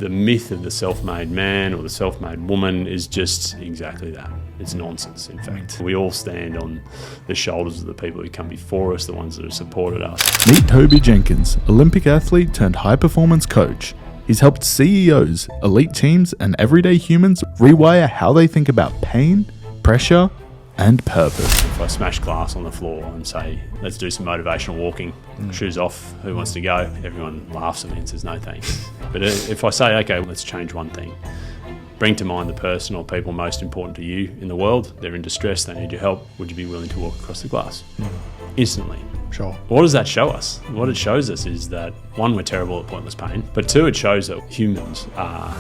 the myth of the self-made man or the self-made woman is just exactly that. It's nonsense, in fact. We all stand on the shoulders of the people who come before us, the ones that have supported us. Meet Toby Jenkins, Olympic athlete turned high-performance coach. He's helped CEOs, elite teams, and everyday humans rewire how they think about pain, pressure, and purpose. If I smash glass on the floor and say, let's do some motivational walking, shoes off, who wants to go? Everyone laughs at me and says, no thanks. But if I say, okay, let's change one thing, bring to mind the person or people most important to you in the world, they're in distress, they need your help, would you be willing to walk across the glass? Instantly. Sure. What does that show us? What it shows us is that, one, we're terrible at pointless pain, but two, it shows that humans are...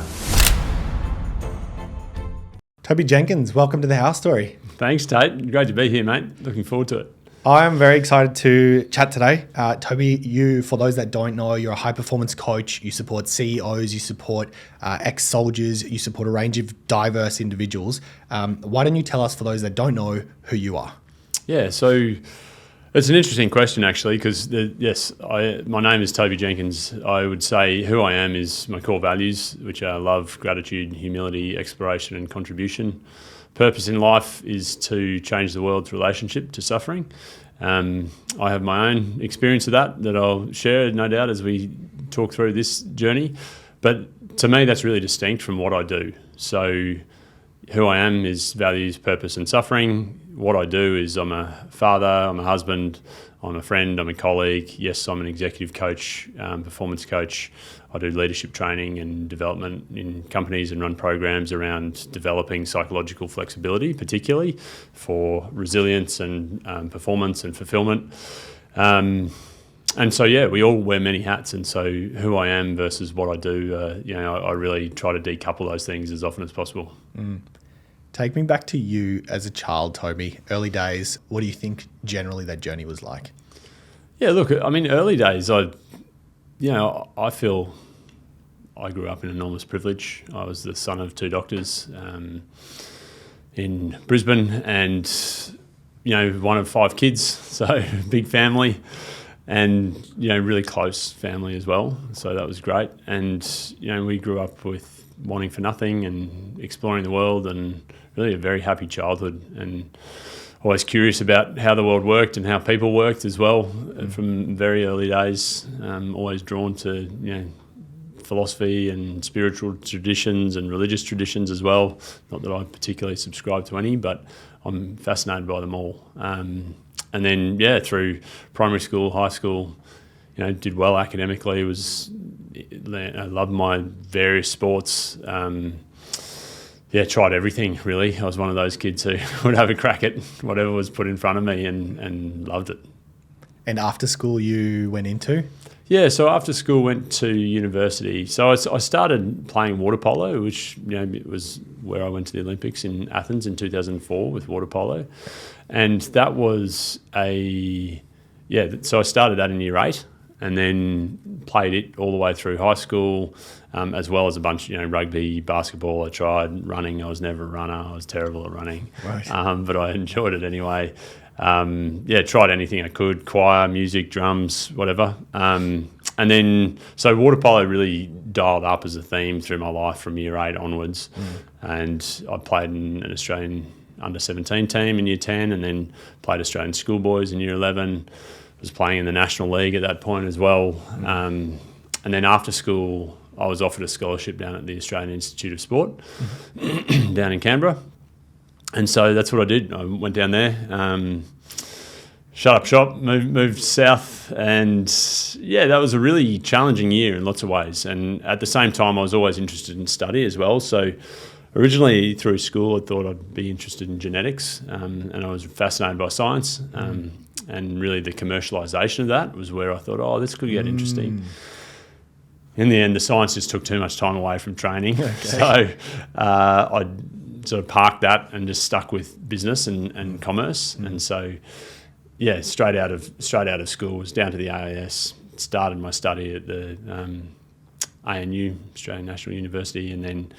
Toby Jenkins, welcome to The House Story. Thanks, Tate. Great to be here, mate. Looking forward to it. I'm very excited to chat today. Toby, you, for those that don't know, you're a high-performance coach. You support CEOs, you support ex-soldiers, you support a range of diverse individuals. Why don't you tell us, for those that don't know, who you are? Yeah, so it's an interesting question, actually, because, my name is Toby Jenkins. I would say who I am is my core values, which are love, gratitude, humility, exploration, and contribution. Purpose in life is to change the world's relationship to suffering. I have my own experience of that I'll share, no doubt, as we talk through this journey. But to me, that's really distinct from what I do. So who I am is values, purpose, and suffering. What I do is I'm a father, I'm a husband, I'm a friend, I'm a colleague. Yes, I'm an executive coach, performance coach. I do leadership training and development in companies and run programs around developing psychological flexibility, particularly for resilience and performance and fulfillment. And so, we all wear many hats. And so who I am versus what I do, I really try to decouple those things as often as possible. Take me back to you as a child, Toby. Early days, what do you think generally that journey was like? Yeah, look, I mean, early days, I feel I grew up in enormous privilege. I was the son of two doctors in Brisbane and, one of five kids, so big family and, really close family as well. So that was great. And, we grew up with wanting for nothing and exploring the world and really a very happy childhood and always curious about how the world worked and how people worked as well from very early days. Always drawn to, philosophy and spiritual traditions and religious traditions as well. Not that I particularly subscribe to any, but I'm fascinated by them all. And then, through primary school, high school, did well academically. I loved my various sports. Tried everything, really. I was one of those kids who would have a crack at whatever was put in front of me and loved it. And after school, you went into? Yeah, so after school, went to university. So I started playing water polo, which it was where I went to the Olympics in Athens in 2004 with water polo. And that was so I started that in year 8 and then played it all the way through high school, as well as a bunch, rugby, basketball. I tried running. I was never a runner. I was terrible at running, right. But I enjoyed it anyway. Tried anything I could, choir, music, drums, whatever. And then, so water polo really dialed up as a theme through my life from year 8 onwards. And I played in an Australian under-17 team in year 10 and then played Australian schoolboys in year 11. Was playing in the National League at that point as well. And then after school, I was offered a scholarship down at the Australian Institute of Sport down in Canberra. And so that's what I did. I went down there, shut up shop, moved south, and that was a really challenging year in lots of ways. And at the same time, I was always interested in study as well. So originally through school, I thought I'd be interested in genetics, and I was fascinated by science. And really the commercialisation of that was where I thought, this could get interesting. In the end, the science just took too much time away from training. Okay. So I sort of parked that and just stuck with business and commerce. And so, straight out of school, was down to the AIS, started my study at the ANU, Australian National University, and then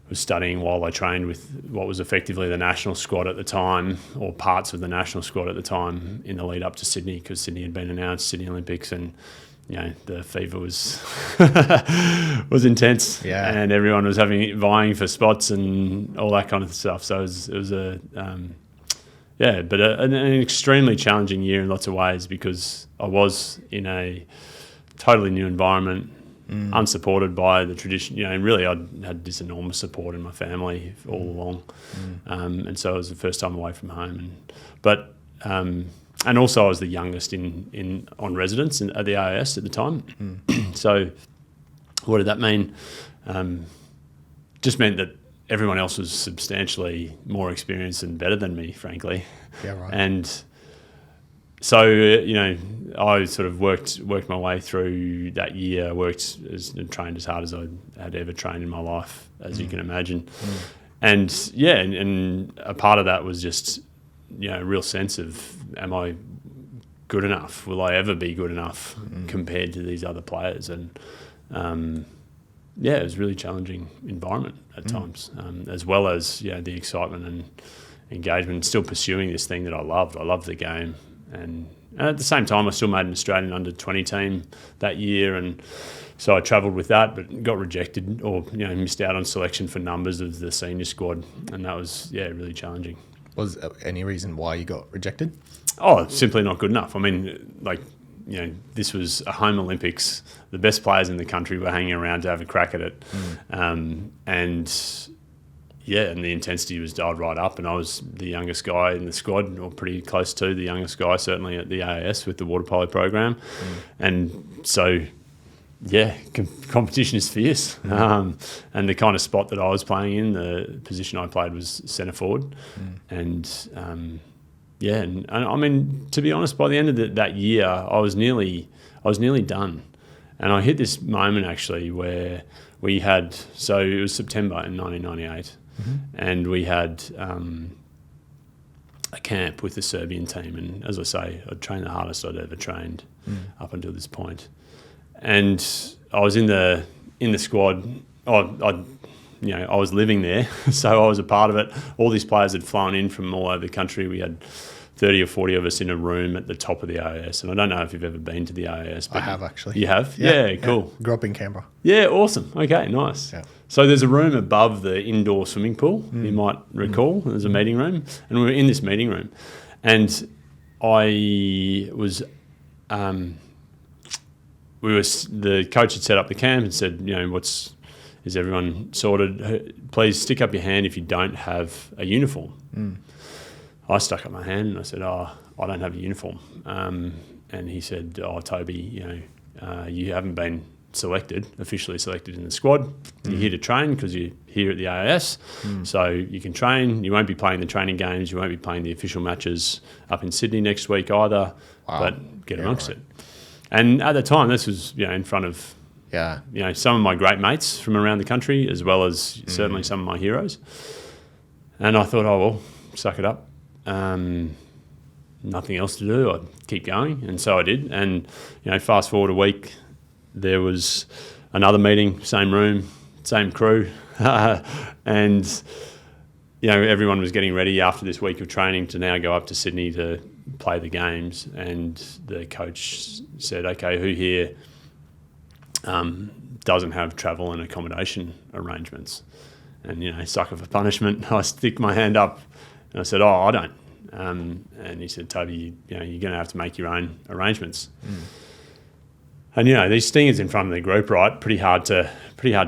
was studying while I trained with what was effectively the national squad at the time, or parts of the national squad at the time, in the lead up to Sydney, because Sydney had been announced, Sydney Olympics, and the fever was was intense, and everyone was vying for spots and all that kind of stuff. So it was an extremely challenging year in lots of ways, because I was in a totally new environment, unsupported by the tradition. And really I'd had this enormous support in my family all along, and so it was the first time away from home. And also I was the youngest on residence at the AIS at the time. So what did that mean? Just meant that everyone else was substantially more experienced and better than me, frankly. Yeah, right. And so, I sort of worked my way through that year, and trained as hard as I had ever trained in my life, as you can imagine. And a part of that was just, a real sense of, am I good enough? Will I ever be good enough compared to these other players? And it was a really challenging environment at times, as well as the excitement and engagement, still pursuing this thing that I loved. I loved the game. And at the same time, I still made an Australian under-20 team that year, and so I travelled with that, but got rejected or missed out on selection for numbers of the senior squad, and that was really challenging. Was any reason why you got rejected? Oh, simply not good enough. I mean, this was a home Olympics. The best players in the country were hanging around to have a crack at it, and the intensity was dialed right up, and I was the youngest guy in the squad, or pretty close to the youngest guy, certainly at the AIS with the water polo program. And so, competition is fierce. And the kind of spot that I was playing in, the position I played was centre forward. And I mean, to be honest, by the end of that year, I was nearly done. And I hit this moment actually where we had, so it was September in 1998. And we had a camp with the Serbian team, and as I say, I'd trained the hardest I'd ever trained up until this point. And I was in the squad. I was living there, so I was a part of it. All these players had flown in from all over the country. We had 30 or 40 of us in a room at the top of the AIS. And I don't know if you've ever been to the AIS. But I have, actually. You have? Yeah, cool. Grew up in Canberra. Yeah, awesome. Okay, nice. Yeah. So there's a room above the indoor swimming pool, you might recall. There's a meeting room. And we were in this meeting room. And I was... the coach had set up the camp and said, is everyone sorted? Please stick up your hand if you don't have a uniform. I stuck up my hand and I said, I don't have a uniform. And he said, Toby, you haven't been officially selected in the squad. You're here to train because you're here at the AIS. So you can train. You won't be playing the training games. You won't be playing the official matches up in Sydney next week either. Wow. But get amongst it. And at the time, this was, in front of, some of my great mates from around the country, as well as certainly some of my heroes. And I thought, suck it up. Nothing else to do. I'd keep going. And so I did. And, fast forward a week, there was another meeting, same room, same crew. And, everyone was getting ready after this week of training to now go up to Sydney to play the games. And the coach said, okay, who here doesn't have travel and accommodation arrangements? And, sucker for punishment, I stick my hand up and I said, I don't. And he said, Toby, you're going to have to make your own arrangements. And, these stingers in front of the group, right, pretty hard to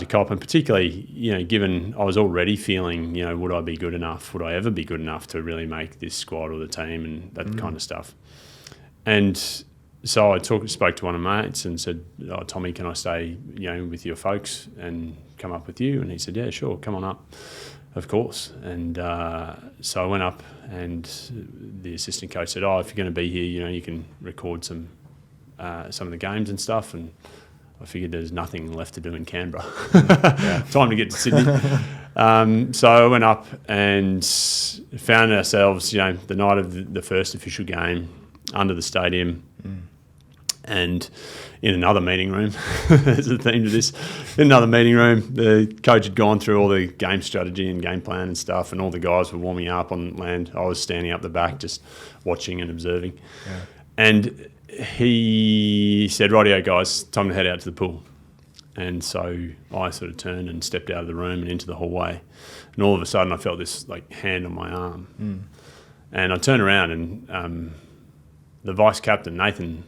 cop. And particularly, given I was already feeling, would I be good enough? Would I ever be good enough to really make this squad or the team and that kind of stuff? And so I spoke to one of my mates and said, Tommy, can I stay, with your folks and come up with you? And he said, yeah, sure, come on up. Of course. And so I went up and the assistant coach said, if you're going to be here, you can record some of the games and stuff. And I figured there's nothing left to do in Canberra. Time to get to Sydney. So I went up and found ourselves, the night of the first official game under the stadium. And in another meeting room, there's a theme to this, in another meeting room, the coach had gone through all the game strategy and game plan and stuff, and all the guys were warming up on land. I was standing up the back just watching and observing. Yeah. And he said, "Rightio, guys, time to head out to the pool." And so I sort of turned and stepped out of the room and into the hallway. And all of a sudden I felt this like hand on my arm. And I turned around and the vice captain, Nathan,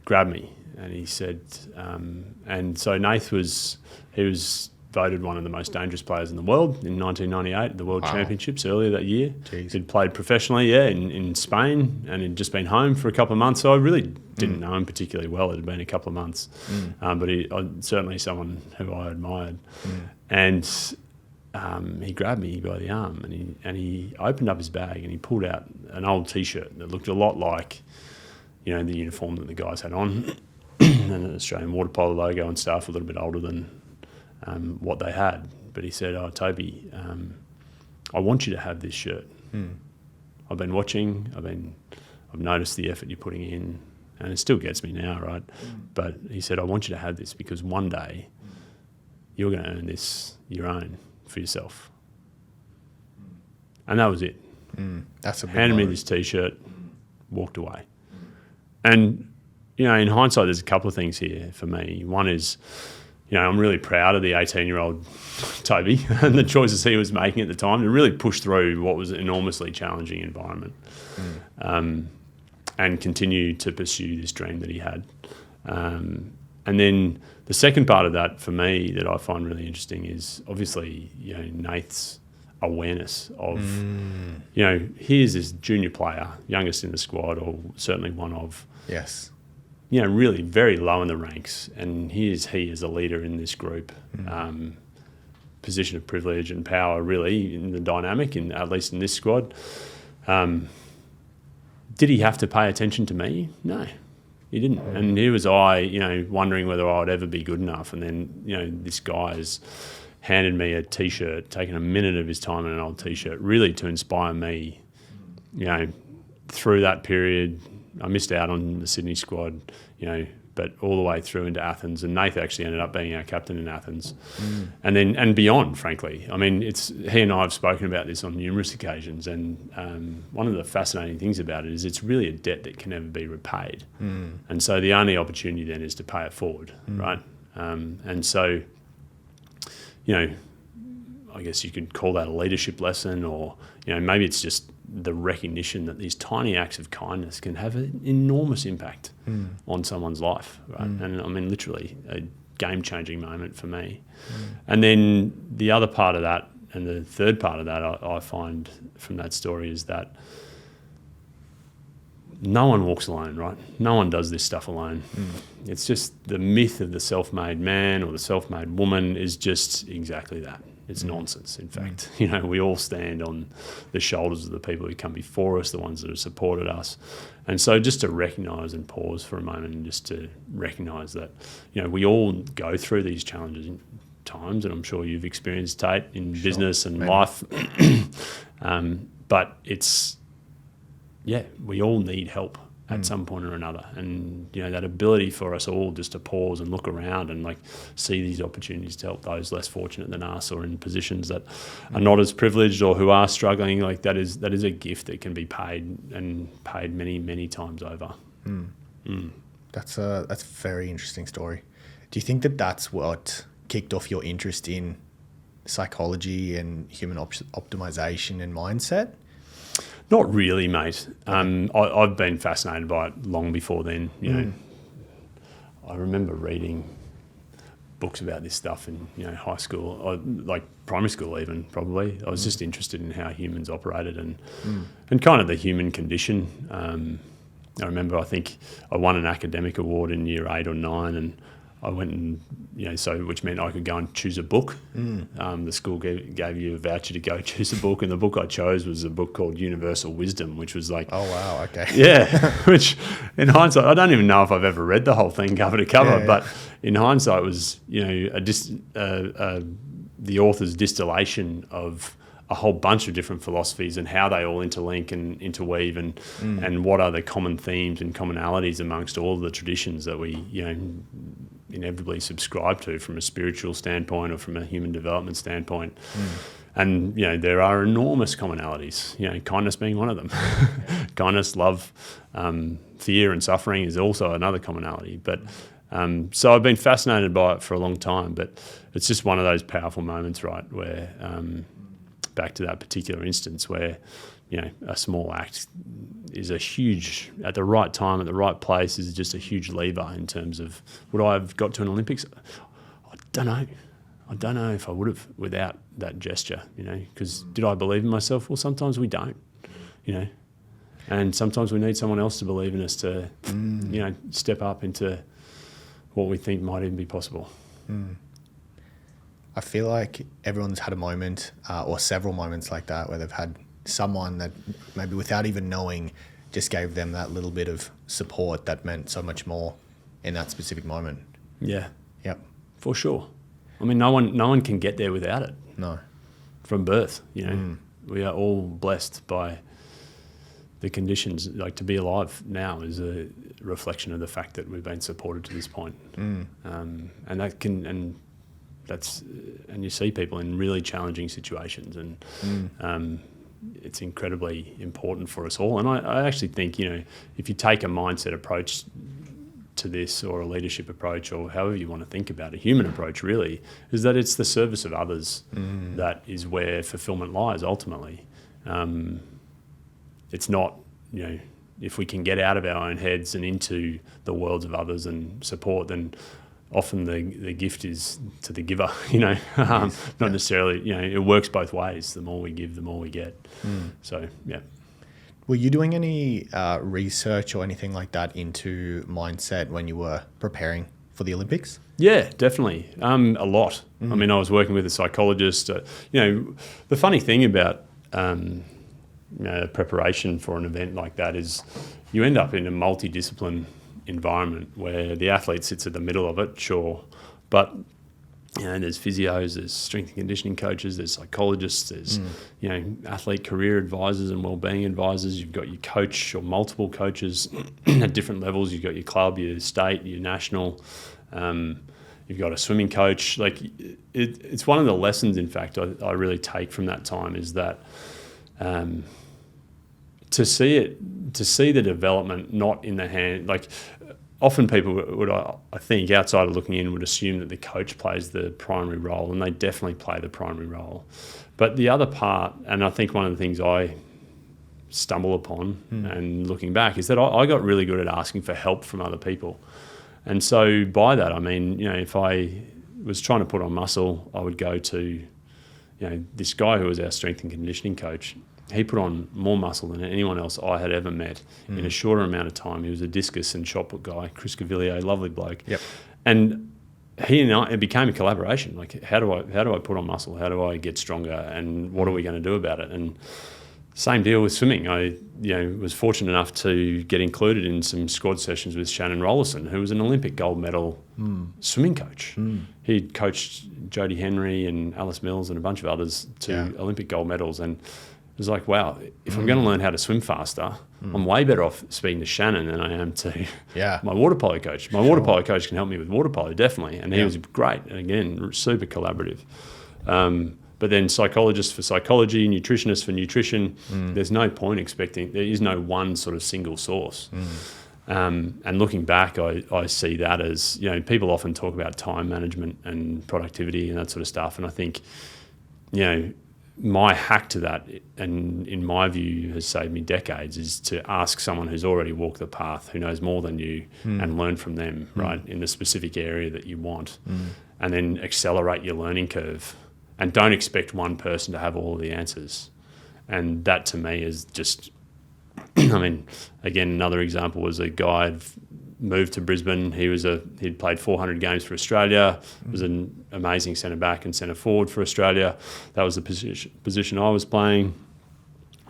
grabbed me and he said, and so Nath was voted one of the most dangerous players in the world in 1998 at the World Championships earlier that year. Jeez. He'd played professionally, in Spain, and he'd just been home for a couple of months. So I really didn't know him particularly well. It had been a couple of months. But certainly someone who I admired. And he grabbed me by the arm and he opened up his bag and he pulled out an old T-shirt that looked a lot like, the uniform that the guys had on and an Australian water polo logo and stuff, a little bit older than what they had. But he said, "Oh, Toby, I want you to have this shirt. I've been watching, I've noticed the effort you're putting in, and it still gets me now, right? But he said, I want you to have this because one day you're going to earn this your own for yourself." And that was it. That's a big Handed me moment. this T-shirt, walked away. And, in hindsight, there's a couple of things here for me. One is, I'm really proud of the 18-year-old Toby and the choices he was making at the time to really push through what was an enormously challenging environment and continue to pursue this dream that he had. And then the second part of that for me that I find really interesting is obviously, Nath's awareness of, here's this junior player, youngest in the squad or certainly one of, Yes. really very low in the ranks, and here's he as a leader in this group, position of privilege and power really in the dynamic, at least in this squad. Did he have to pay attention to me? No, he didn't. And here was I, wondering whether I would ever be good enough. And then, this guy has handed me a T-shirt, taken a minute of his time in an old T-shirt, really to inspire me, through that period. I missed out on the Sydney squad, but all the way through into Athens, and Nath actually ended up being our captain in Athens, and beyond. Frankly, I mean, he and I have spoken about this on numerous occasions, and one of the fascinating things about it is it's really a debt that can never be repaid, and so the only opportunity then is to pay it forward, right? And so, I guess you could call that a leadership lesson, or maybe it's just the recognition that these tiny acts of kindness can have an enormous impact on someone's life, right? And I mean, literally a game-changing moment for me. And then the other part of that, and the third part of that I find from that story is that no one walks alone, right? No one does this stuff alone. It's just the myth of the self-made man or the self-made woman is just exactly that. It's nonsense, in fact. We all stand on the shoulders of the people who come before us, the ones that have supported us. And so just to recognise and pause for a moment and just to recognise that, we all go through these challenging times, and I'm sure you've experienced, Tate, in business and life. But we all need help at some point or another, and that ability for us all just to pause and look around and see these opportunities to help those less fortunate than us or in positions that are not as privileged or who are struggling, that is a gift that can be paid many, many times over. That's a very interesting story. Do you think that that's what kicked off your interest in psychology and human optimization and mindset? Not really, mate. I've been fascinated by it long before then. I remember reading books about this stuff in high school, or like primary school even, probably. I was just interested in how humans operated and kind of the human condition. I remember I think I won an academic award in year 8 or 9, and I went and, which meant I could go and choose a book. The school gave you a voucher to go choose a book, and the book I chose was a book called Universal Wisdom, which was like... Oh, wow, okay. Yeah, which in hindsight, I don't even know if I've ever read the whole thing cover to cover, but in hindsight was, the author's distillation of a whole bunch of different philosophies and how they all interlink and interweave and what are the common themes and commonalities amongst all of the traditions that we, inevitably subscribe to from a spiritual standpoint or from a human development standpoint. And, there are enormous commonalities, kindness being one of them. Kindness, love, fear and suffering is also another commonality. But so I've been fascinated by it for a long time, but it's just one of those powerful moments, right, where back to that particular instance where, a small act is a huge, at the right time, at the right place, is just a huge lever in terms of would I have got to an Olympics? I don't know. I don't know if I would have without that gesture, because did I believe in myself? Well, sometimes we don't, and sometimes we need someone else to believe in us to, step up into what we think might even be possible. I feel like everyone's had a moment or several moments like that where they've had someone that maybe without even knowing just gave them that little bit of support that meant so much more in that specific moment. Yeah. Yep. For sure. I mean, no one can get there without it. No. From birth, we are all blessed by the conditions. Like, to be alive now is a reflection of the fact that we've been supported to this point. And that can, and that's, and you see people in really challenging situations, and it's incredibly important for us all. And I actually think, if you take a mindset approach to this, or a leadership approach, or however you want to think about a human approach, really, is that it's the service of others that is where fulfillment lies ultimately. It's not, if we can get out of our own heads and into the worlds of others and support, then often the gift is to the giver, not necessarily, it works both ways. The more we give, the more we get. So, yeah. Were you doing any research or anything like that into mindset when you were preparing for the Olympics? Yeah, definitely. A lot. I mean, I was working with a psychologist. The funny thing about preparation for an event like that is you end up in a multidiscipline environment where the athlete sits at the middle of it, sure, but there's physios, there's strength and conditioning coaches, there's psychologists, there's athlete career advisors and wellbeing advisors. You've got your coach or multiple coaches at different levels. You've got your club, your state, your national. You've got a swimming coach. Like, it's one of the lessons, in fact, I really take from that time is that to see the development not in the hand, like often people would, I think, outside of looking in, would assume that the coach plays the primary role, and they definitely play the primary role. But the other part, and I think one of the things I stumble upon and looking back, is that I got really good at asking for help from other people. And so by that, I mean, if I was trying to put on muscle, I would go to, this guy who was our strength and conditioning coach. He put on more muscle than anyone else I had ever met in a shorter amount of time. He was a discus and shot put guy, Chris Cavillier, lovely bloke. Yep. And he and I, it became a collaboration. Like, how do I put on muscle? How do I get stronger? And what are we going to do about it? And same deal with swimming. I was fortunate enough to get included in some squad sessions with Shannon Rollerson, who was an Olympic gold medal swimming coach. He'd coached Jodie Henry and Alice Mills and a bunch of others to Olympic gold medals. And it was like, wow, if I'm going to learn how to swim faster, I'm way better off speaking to Shannon than I am to my water polo coach. My water polo coach can help me with water polo, definitely. And he was great. And again, super collaborative. But then psychologists for psychology, nutritionists for nutrition, there's no point expecting, there is no one sort of single source. And looking back, I see that as, people often talk about time management and productivity and that sort of stuff. And I think, my hack to that, and in my view has saved me decades, is to ask someone who's already walked the path, who knows more than you, and learn from them, right, in the specific area that you want, and then accelerate your learning curve. And don't expect one person to have all of the answers. And that to me is just, I mean, again, another example was a guy who'd moved to Brisbane. He'd played 400 games for Australia, was an amazing centre back and centre forward for Australia. That was the position I was playing.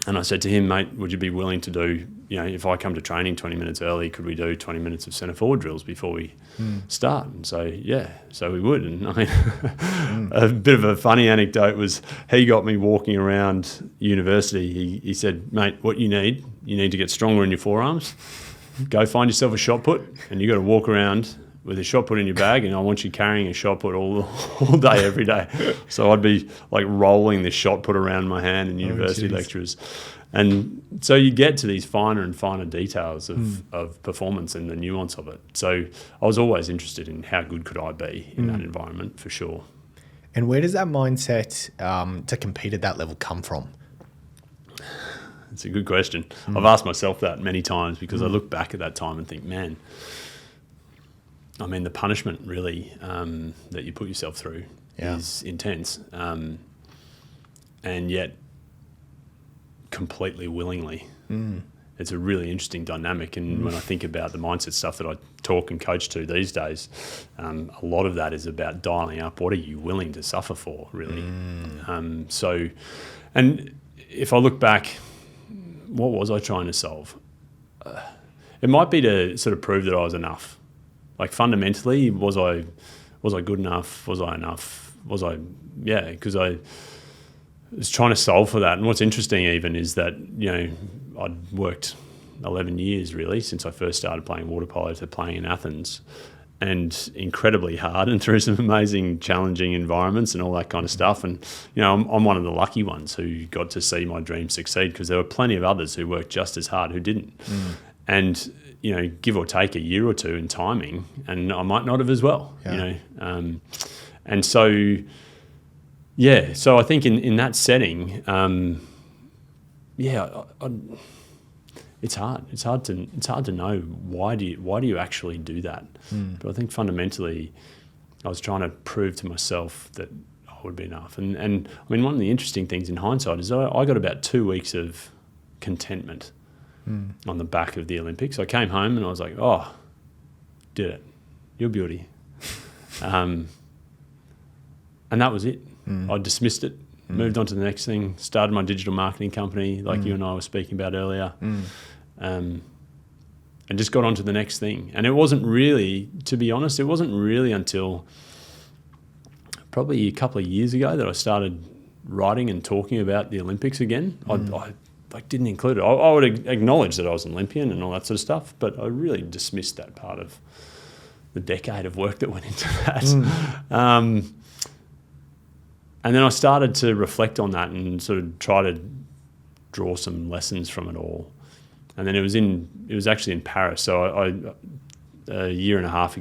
And I said to him, mate, would you be willing to do, if I come to training 20 minutes early, could we do 20 minutes of centre forward drills before we start? And so we would. And I mean, a bit of a funny anecdote was he got me walking around university. He said, mate, what you need to get stronger in your forearms, go find yourself a shot put, and you got to walk around with a shot put in your bag, and I want you carrying a shot put all day, every day. So I'd be like rolling this shot put around my hand in university lectures. And so you get to these finer and finer details of performance and the nuance of it. So I was always interested in how good could I be in that environment, for sure. And where does that mindset to compete at that level come from? It's a good question. I've asked myself that many times, because I look back at that time and think, man, I mean, the punishment really that you put yourself through is intense, and yet completely willingly. It's a really interesting dynamic. And when I think about the mindset stuff that I talk and coach to these days, a lot of that is about dialing up what are you willing to suffer for, really. So, and if I look back, what was I trying to solve? It might be to sort of prove that I was enough. Like, fundamentally, was I good enough? Was I enough? Because I was trying to solve for that. And what's interesting even is that, I'd worked 11 years really since I first started playing water polo to playing in Athens, and incredibly hard and through some amazing challenging environments and all that kind of stuff. And, I'm one of the lucky ones who got to see my dream succeed, because there were plenty of others who worked just as hard who didn't. And, give or take a year or two in timing, and I might not have as well, and so, so I think in that setting, it's hard. It's hard to know why do you actually do that. But I think fundamentally, I was trying to prove to myself that I would be enough. And I mean, one of the interesting things in hindsight is I got about 2 weeks of contentment on the back of the Olympics. I came home and I was like, oh, did it. You're beauty. And that was it. I dismissed it, moved on to the next thing, started my digital marketing company like you and I were speaking about earlier, and just got on to the next thing. And it wasn't really, to be honest, until probably a couple of years ago that I started writing and talking about the Olympics again. I didn't include it. I would acknowledge that I was an Olympian and all that sort of stuff, but I really dismissed that part of the decade of work that went into that. And then I started to reflect on that and sort of try to draw some lessons from it all. And then it was actually in Paris. So a year and a half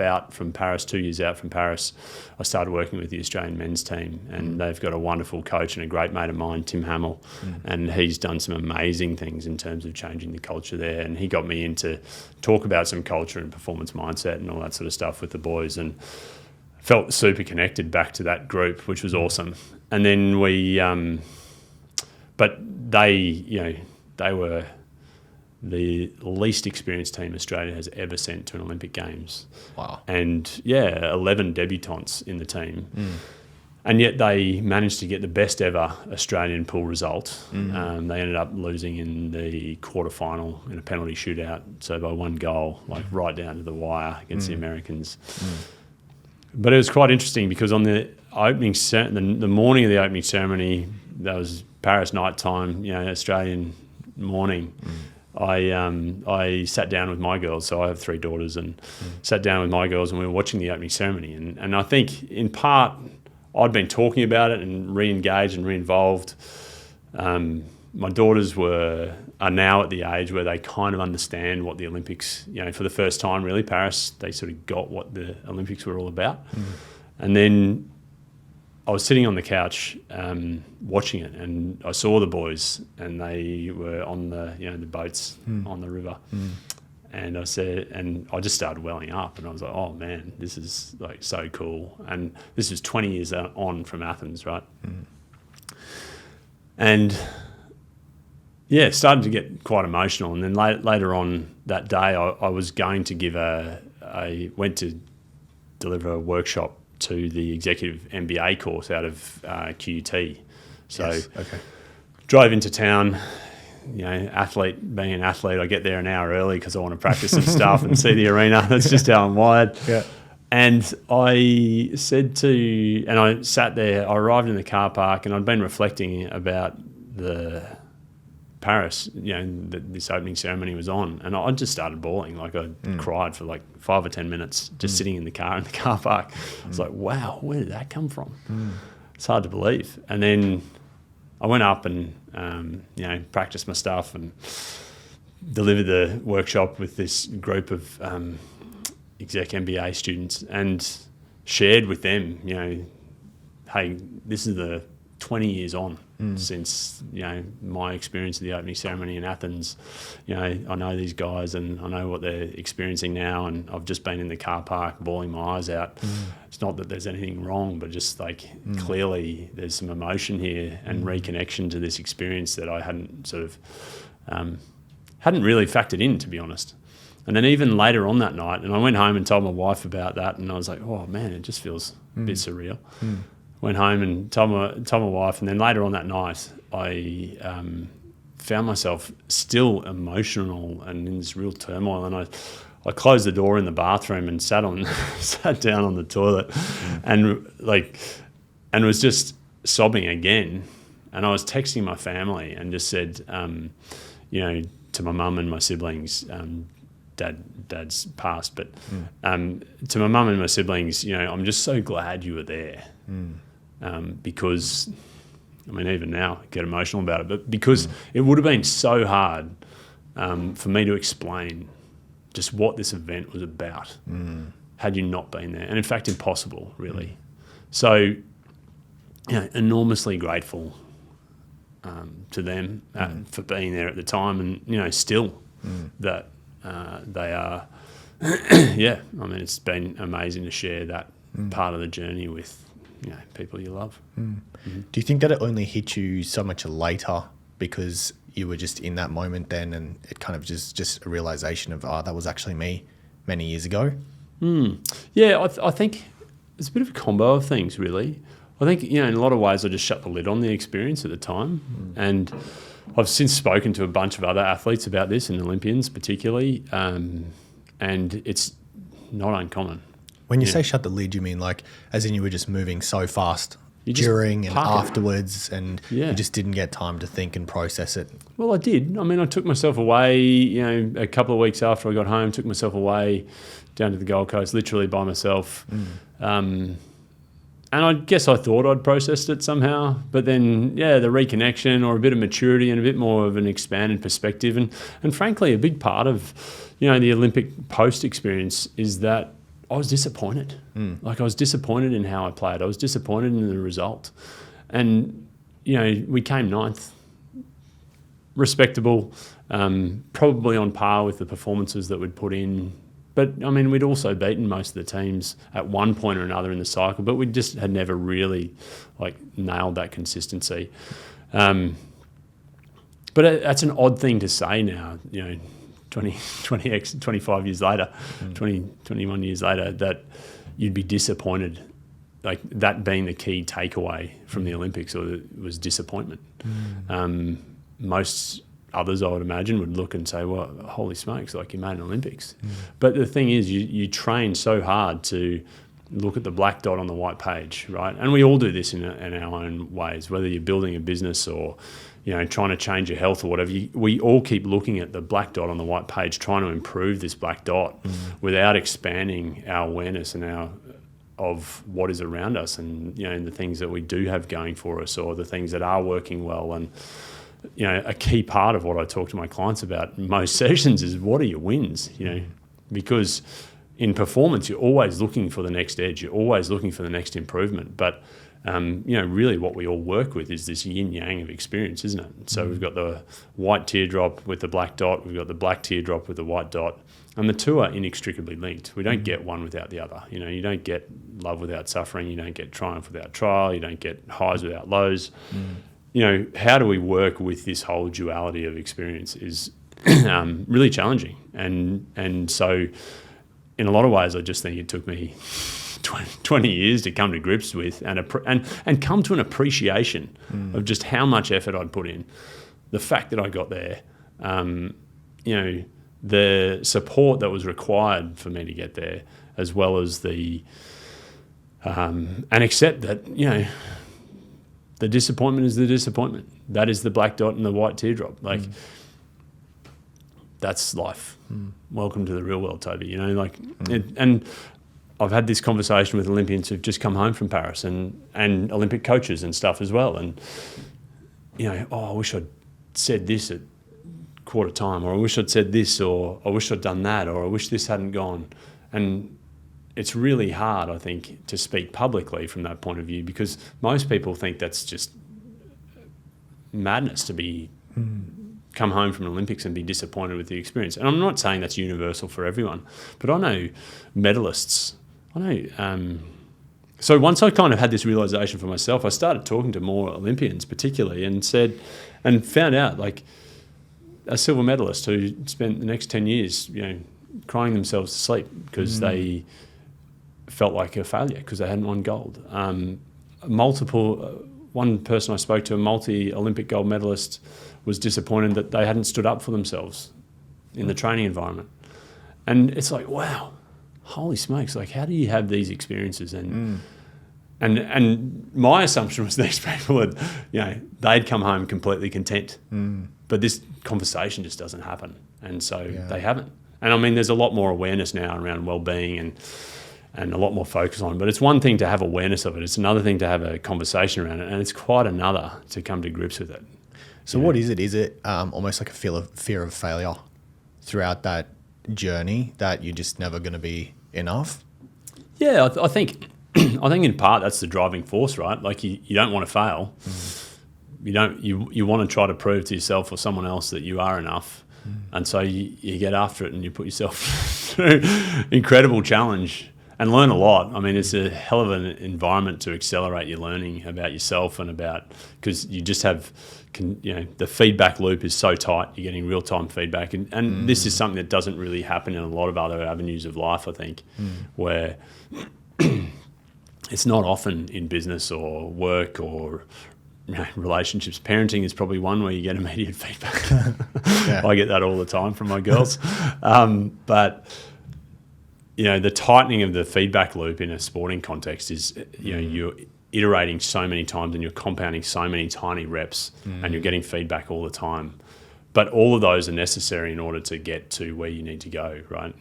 out from Paris, 2 years out from Paris, I started working with the Australian men's team, and they've got a wonderful coach and a great mate of mine, Tim Hamill, and he's done some amazing things in terms of changing the culture there. And he got me in to talk about some culture and performance mindset and all that sort of stuff with the boys, and felt super connected back to that group, which was awesome. And then but they were the least experienced team Australia has ever sent to an Olympic Games. Wow. And 11 debutants in the team. And yet they managed to get the best ever Australian pool result. They ended up losing in the quarterfinal in a penalty shootout, so by 1 goal, like right down to the wire against the Americans. But it was quite interesting because on the opening the morning of the opening ceremony, that was Paris night time, Australian morning. I sat down with my girls, so I have 3 daughters, and sat down with my girls, and we were watching the opening ceremony. And I think in part I'd been talking about it and re-engaged and re-involved. My daughters are now at the age where they kind of understand what the Olympics, for the first time really, Paris, they sort of got what the Olympics were all about. And then I was sitting on the couch watching it, and I saw the boys, and they were on the the boats on the river, and I just started welling up, and I was like, oh man, this is like so cool. And this was 20 years on from Athens, right? And it started to get quite emotional. And then later on that day, I was going to went to deliver a workshop to the executive MBA course out of QUT. So drove into town, being an athlete, I get there an hour early because I want to practice some stuff and see the arena. That's just how I'm wired. Yeah. And I sat there, I arrived in the car park, and I'd been reflecting about the Paris, this opening ceremony was on, and I just started bawling. Like I cried for like 5 or 10 minutes just sitting in the car park. I was like, wow, where did that come from? It's hard to believe. And then I went up and practiced my stuff and delivered the workshop with this group of exec MBA students and shared with them, hey, this is the 20 years on since, my experience of the opening ceremony in Athens. I know these guys and I know what they're experiencing now, and I've just been in the car park bawling my eyes out. It's not that there's anything wrong, but just like clearly there's some emotion here and reconnection to this experience that I hadn't sort of hadn't really factored in, to be honest. And then even later on that night, and I went home and told my wife about that, and I was like, oh man, it just feels a bit surreal. Went home and told my wife, and then later on that night, I found myself still emotional and in this real turmoil, and I closed the door in the bathroom and sat down on the toilet, and was just sobbing again. And I was texting my family and just said, to my mum and my siblings, Dad's passed, but to my mum and my siblings, I'm just so glad you were there. Because, even now I get emotional about it, but because it would have been so hard for me to explain just what this event was about had you not been there. And in fact, impossible, really. So, enormously grateful to them for being there at the time, and, still that they are, it's been amazing to share that part of the journey with people you love. Do you think that it only hit you so much later because you were just in that moment then, and it kind of just a realization of, that was actually me many years ago? Yeah, I think it's a bit of a combo of things, really. I think, in a lot of ways I just shut the lid on the experience at the time. And I've since spoken to a bunch of other athletes about this, and Olympians particularly, and it's not uncommon. When you say shut the lid, you mean like as in you were just moving so fast during and afterwards, and you just didn't get time to think and process it? Well, I did. I took myself away, a couple of weeks after I got home, took myself away down to the Gold Coast, literally by myself. And I guess I thought I'd processed it somehow, but then, the reconnection or a bit of maturity and a bit more of an expanded perspective. And frankly, a big part of, the Olympic post experience is that I was disappointed. I was disappointed in how I played. I was disappointed in the result. And, we came 9th. Respectable, probably on par with the performances that we'd put in. But, we'd also beaten most of the teams at one point or another in the cycle, but we just had never really, nailed that consistency. But that's an odd thing to say now, 25 years later, 21 years later, that you'd be disappointed, that being the key takeaway from the Olympics, or was disappointment. Most others, I would imagine, would look and say, well, holy smokes, you made an Olympics. But the thing is, you train so hard to look at the black dot on the white page, right? And we all do this in our own ways, whether you're building a business or trying to change your health or whatever. We all keep looking at the black dot on the white page, trying to improve this black dot without expanding our awareness and of what is around us, and and the things that we do have going for us, or the things that are working well. And a key part of what I talk to my clients about in most sessions is, what are your wins? Because in performance, you're always looking for the next edge. You're always looking for the next improvement. But really what we all work with is this yin yang of experience, isn't it? So we've got the white teardrop with the black dot. We've got the black teardrop with the white dot. And the two are inextricably linked. We don't get one without the other. You don't get love without suffering. You don't get triumph without trial. You don't get highs without lows. How do we work with this whole duality of experience is really challenging. And so in a lot of ways, I just think it took me 20 years to come to grips with and come to an appreciation of just how much effort I'd put in. The fact that I got there, the support that was required for me to get there, as well as and accept that, the disappointment is the disappointment. That is the black dot and the white teardrop. Like, that's life. Welcome to the real world, Toby. You know, like, and I've had this conversation with Olympians who've just come home from Paris and Olympic coaches and stuff as well. And, you know, I wish I'd said this at quarter time, or I wish I'd said this, or I wish I'd done that, or I wish this hadn't gone. And it's really hard, I think, to speak publicly from that point of view, because most people think that's just madness to be come home from an Olympics and be disappointed with the experience. And I'm not saying that's universal for everyone, but I know medalists. So once I kind of had this realization for myself, I started talking to more Olympians particularly and found out, like, a silver medalist who spent the next 10 years, you know, crying themselves to sleep because they felt like a failure because they hadn't won gold. One person I spoke to, a multi-Olympic gold medalist, was disappointed that they hadn't stood up for themselves in the training environment. And it's like, wow, holy smokes, like, how do you have these experiences? And my assumption was these people had, you know, they'd come home completely content. But this conversation just doesn't happen. And so they haven't. And I mean, there's a lot more awareness now around well-being and a lot more focus on it. But it's one thing to have awareness of it. It's another thing to have a conversation around it. And it's quite another to come to grips with it. So what is it? Is it almost like a fear of failure throughout that journey, that you're just never going to be enough? Yeah, I think in part that's the driving force, right? Like, you don't want to fail. You want to try to prove to yourself or someone else that you are enough. And so you get after it and you put yourself through incredible challenge and learn a lot. I mean, it's a hell of an environment to accelerate your learning about yourself and because you just have, you know, the feedback loop is so tight. You're getting real-time feedback. And this is something that doesn't really happen in a lot of other avenues of life, I think, where it's not often in business or work or, you know, relationships. Parenting is probably one where you get immediate feedback. I get that all the time from my girls. But, you know, the tightening of the feedback loop in a sporting context is, you know, you're iterating so many times and you're compounding so many tiny reps and you're getting feedback all the time. But all of those are necessary in order to get to where you need to go, right?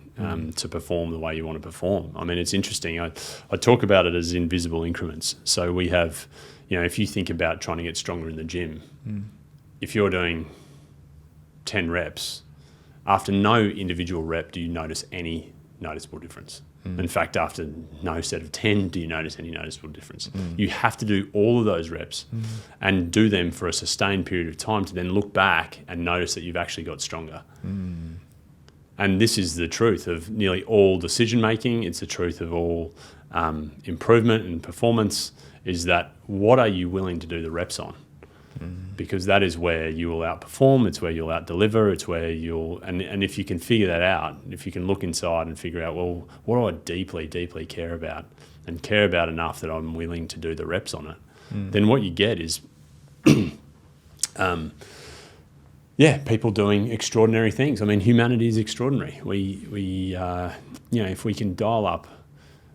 To perform the way you want to perform. I mean, it's interesting. I talk about it as invisible increments. So we have, you know, if you think about trying to get stronger in the gym, if you're doing 10 reps, after no individual rep do you notice any noticeable difference. In fact, after no set of 10 do you notice any noticeable difference. You have to do all of those reps and do them for a sustained period of time to then look back and notice that you've actually got stronger. And this is the truth of nearly all decision making. It's the truth of all improvement and performance, is that what are you willing to do the reps on? Because that is where you will outperform, it's where you'll out-deliver, it's where you'll... And if you can figure that out, if you can look inside and figure out, well, what do I deeply, deeply care about, and care about enough that I'm willing to do the reps on it, then what you get is, people doing extraordinary things. I mean, humanity is extraordinary. We you know, if we can dial up...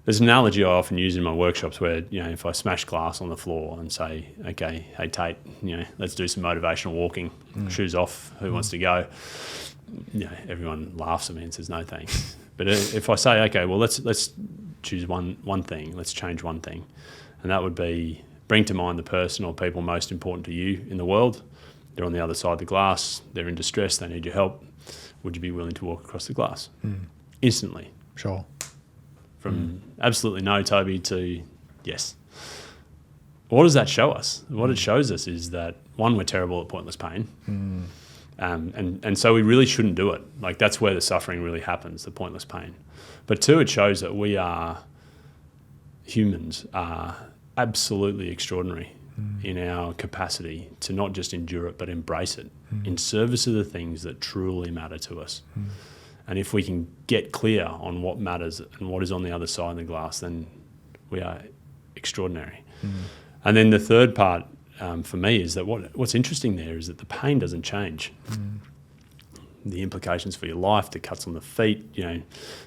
There's an analogy I often use in my workshops where, you know, if I smash glass on the floor and say, okay, hey, Tate, you know, let's do some motivational walking, shoes off, who wants to go? You know, everyone laughs at me and says, no, thanks. But if I say, okay, well, let's choose one thing, let's change one thing. And that would be bring to mind the person or people most important to you in the world. They're on the other side of the glass, they're in distress, they need your help. Would you be willing to walk across the glass? Instantly. Sure. From absolutely no, Toby, to yes. What does that show us? What it shows us is that, one, we're terrible at pointless pain. And so we really shouldn't do it. Like, that's where the suffering really happens, the pointless pain. But two, it shows that humans are absolutely extraordinary in our capacity to not just endure it, but embrace it in service of the things that truly matter to us. And if we can get clear on what matters and what is on the other side of the glass, then we are extraordinary. And then the third part for me is that what's interesting there is that the pain doesn't change. The implications for your life, the cuts on the feet, you know,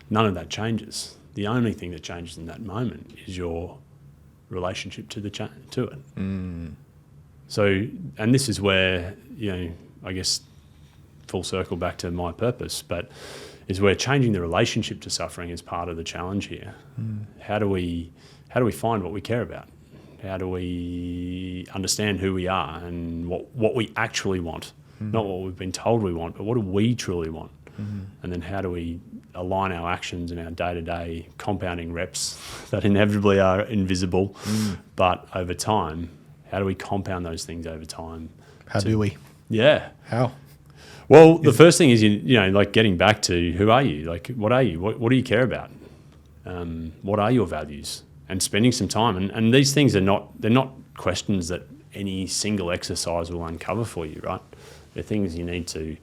none of that changes. The only thing that changes in that moment is your relationship to it. So, and this is where, I guess full circle back to my purpose, but is where changing the relationship to suffering is part of the challenge here. How do we find what we care about? How do we understand who we are and what we actually want? Not what we've been told we want, but what do we truly want? And then how do we align our actions and our day-to-day compounding reps that inevitably are invisible, but over time, how do we compound those things over time? How do we? Yeah. How? Well, the first thing is, like getting back to who are you? Like, what are you? What do you care about? What are your values? And spending some time. And these things they're not questions that any single exercise will uncover for you, right? They're things you need to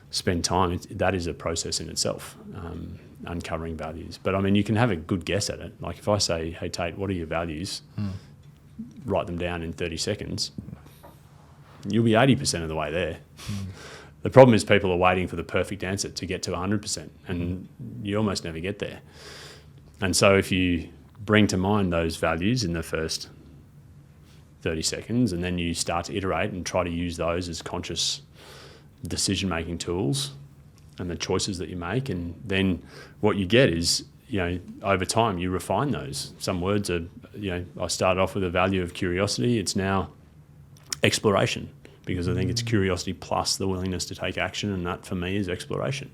spend time. That is a process in itself, uncovering values. But I mean, you can have a good guess at it. Like if I say, hey, Tate, what are your values? Write them down in 30 seconds. You'll be 80% of the way there. The problem is people are waiting for the perfect answer to get to 100%, and you almost never get there. And so if you bring to mind those values in the first 30 seconds, and then you start to iterate and try to use those as conscious decision-making tools and the choices that you make, and then what you get is, over time you refine those. Some words are, I started off with a value of curiosity. It's now exploration, because I think it's curiosity plus the willingness to take action, and that for me is exploration.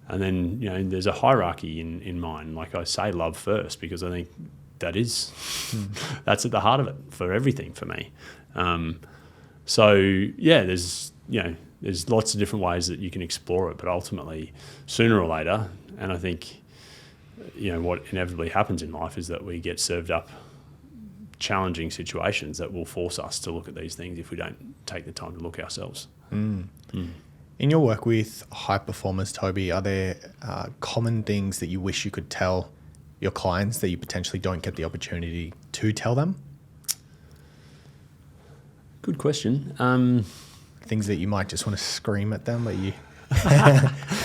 And then, there's a hierarchy in mine. Like I say love first, because I think that is, that's at the heart of it for everything for me. So yeah, there's lots of different ways that you can explore it, but ultimately sooner or later, and I think, what inevitably happens in life is that we get served up challenging situations that will force us to look at these things if we don't take the time to look ourselves. In your work with high performers, Toby, are there common things that you wish you could tell your clients that you potentially don't get the opportunity to tell them? Good question. Things that you might just want to scream at them, but you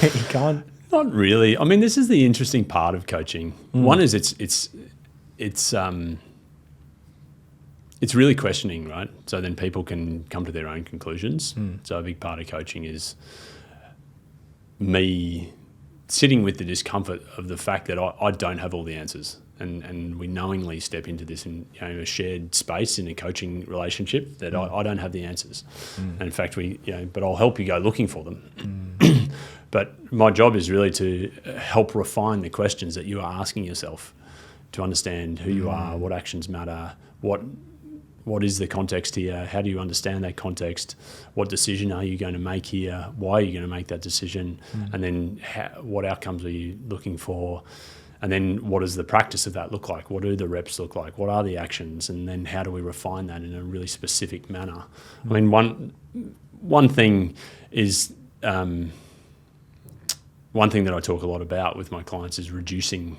you can't? Not really. I mean, this is the interesting part of coaching. One is it's really questioning, right? So then people can come to their own conclusions. So a big part of coaching is me sitting with the discomfort of the fact that I don't have all the answers. And we knowingly step into this in a shared space in a coaching relationship that I don't have the answers. And in fact, but I'll help you go looking for them. But my job is really to help refine the questions that you are asking yourself, to understand who you are, what actions matter, what is the context here, how do you understand that context, what decision are you going to make here, why are you going to make that decision, and then what outcomes are you looking for, and then what does the practice of that look like, what do the reps look like, what are the actions, and then how do we refine that in a really specific manner. I mean, one thing is... one thing that I talk a lot about with my clients is reducing,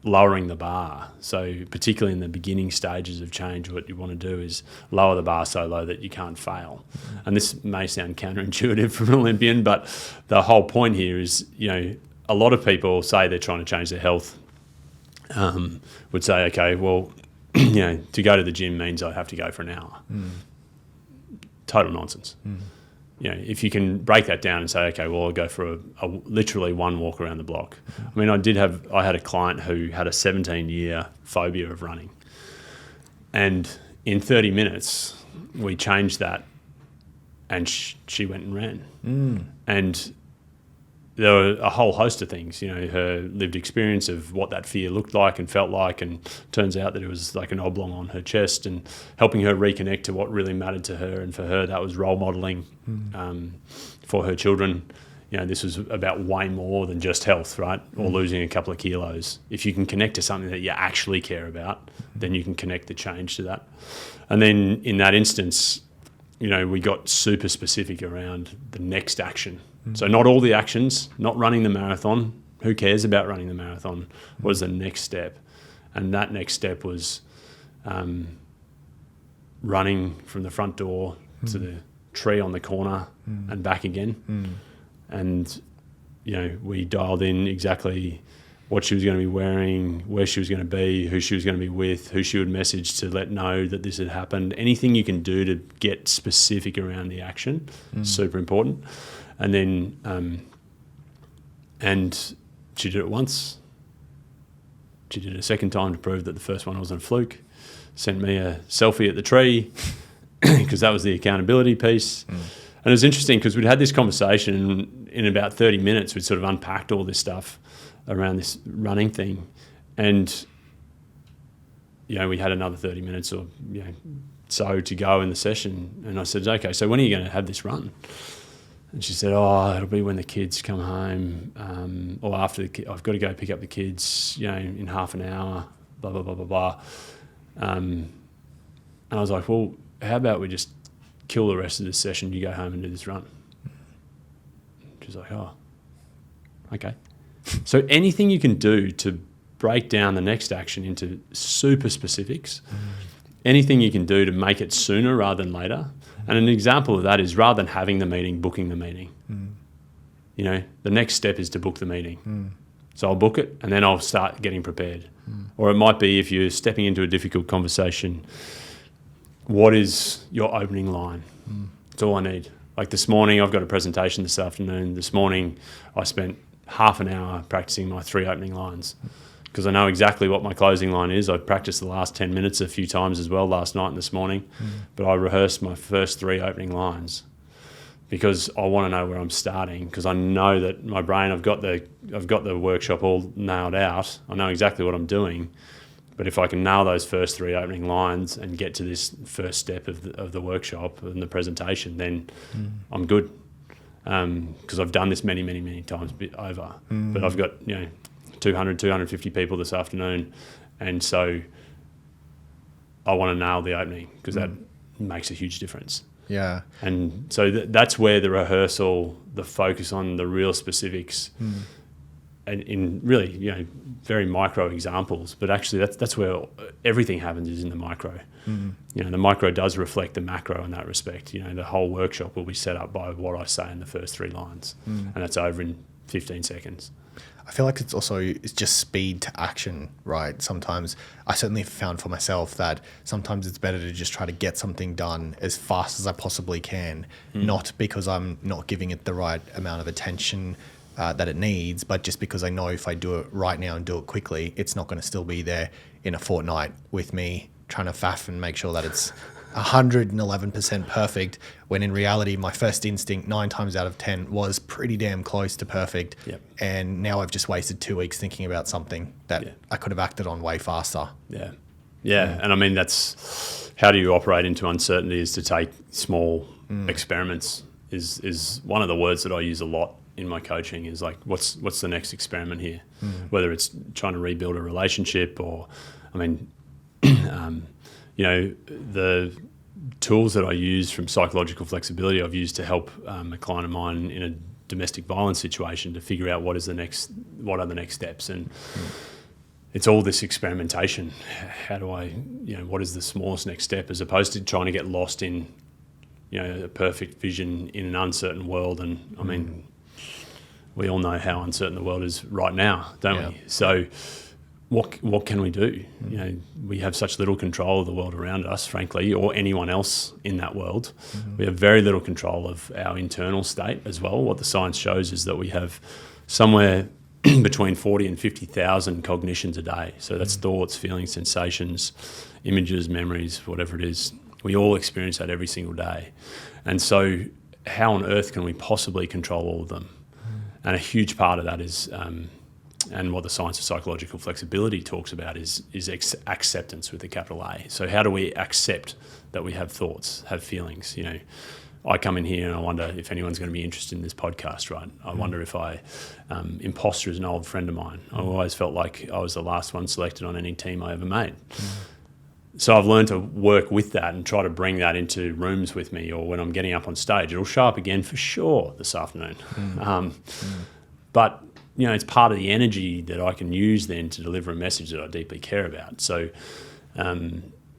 lowering the bar. So particularly in the beginning stages of change, what you want to do is lower the bar so low that you can't fail. And this may sound counterintuitive from an Olympian, but the whole point here is, a lot of people say they're trying to change their health, would say, okay, well, to go to the gym means I have to go for an hour. Total nonsense. If you can break that down and say, okay, well, I'll go for a literally one walk around the block. I mean, I had a client who had a 17-year phobia of running. And in 30 minutes, we changed that, and she went and ran. And there were a whole host of things, her lived experience of what that fear looked like and felt like, and turns out that it was like an oblong on her chest, and helping her reconnect to what really mattered to her. And for her, that was role modelling for her children. This was about way more than just health, right? Or losing a couple of kilos. If you can connect to something that you actually care about, then you can connect the change to that. And then in that instance, we got super specific around the next action. So not all the actions, not running the marathon. Who cares about running the marathon? Was the next step. And that next step was running from the front door to the tree on the corner and back again. And, we dialed in exactly what she was going to be wearing, where she was going to be, who she was going to be with, who she would message to let know that this had happened. Anything you can do to get specific around the action, super important. And then, and she did it once. She did it a second time to prove that the first one wasn't a fluke. Sent me a selfie at the tree because that was the accountability piece. And it was interesting because we'd had this conversation in about 30 minutes. We'd sort of unpacked all this stuff around this running thing. And, we had another 30 minutes or, so to go in the session. And I said, okay, so when are you going to have this run? And she said, it'll be when the kids come home or after I've got to go pick up the kids, in half an hour, blah, blah, blah, blah, blah. And I was like, well, how about we just kill the rest of this session, you go home and do this run? She's like, okay. So anything you can do to break down the next action into super specifics, anything you can do to make it sooner rather than later. And an example of that is rather than having the meeting, booking the meeting. The next step is to book the meeting. So I'll book it and then I'll start getting prepared. Or it might be if you're stepping into a difficult conversation, what is your opening line? That's all I need. Like this morning, I've got a presentation this afternoon. This morning, I spent half an hour practicing my 3 opening lines because I know exactly what my closing line is. I practiced the last 10 minutes a few times as well last night and this morning, but I rehearsed my first 3 opening lines because I want to know where I'm starting because I know that my brain, I've got the workshop all nailed out. I know exactly what I'm doing, but if I can nail those first 3 opening lines and get to this first step of the workshop and the presentation, then I'm good. Because I've done this many, many, many times over. But I've got, 200, 250 people this afternoon. And so I want to nail the opening because that makes a huge difference. Yeah. And so that's where the rehearsal, the focus on the real specifics and in really, very micro examples, but actually that's where everything happens is in the micro. The micro does reflect the macro in that respect. The whole workshop will be set up by what I say in the first 3 lines, and that's over in 15 seconds. I feel like it's just speed to action, right? Sometimes I certainly found for myself that sometimes it's better to just try to get something done as fast as I possibly can, not because I'm not giving it the right amount of attention that it needs, but just because I know if I do it right now and do it quickly, it's not going to still be there in a fortnight with me trying to faff and make sure that it's 111% perfect, when in reality, my first instinct 9 times out of 10 was pretty damn close to perfect. Yep. And now I've just wasted 2 weeks thinking about something that I could have acted on way faster. Yeah. And I mean, that's how do you operate into uncertainty is to take small experiments is one of the words that I use a lot in my coaching is like, what's the next experiment here? Whether it's trying to rebuild a relationship or, the tools that I use from psychological flexibility, I've used to help a client of mine in a domestic violence situation to figure out what are the next steps. And it's all this experimentation. How do I, what is the smallest next step as opposed to trying to get lost in, a perfect vision in an uncertain world. And I mean, we all know how uncertain the world is right now, don't we? So what can we do? We have such little control of the world around us, frankly, or anyone else in that world. We have very little control of our internal state as well. What the science shows is that we have somewhere between 40 and 50,000 cognitions a day. So that's thoughts, feelings, sensations, images, memories, whatever it is. We all experience that every single day. And so how on earth can we possibly control all of them? And a huge part of that is, and what the science of psychological flexibility talks about is acceptance with a capital A. So how do we accept that we have thoughts, have feelings? I come in here and I wonder if anyone's going to be interested in this podcast, right? I wonder if imposter is an old friend of mine. I always felt like I was the last one selected on any team I ever made. So I've learned to work with that and try to bring that into rooms with me, or when I'm getting up on stage, it'll show up again for sure this afternoon. But it's part of the energy that I can use then to deliver a message that I deeply care about. So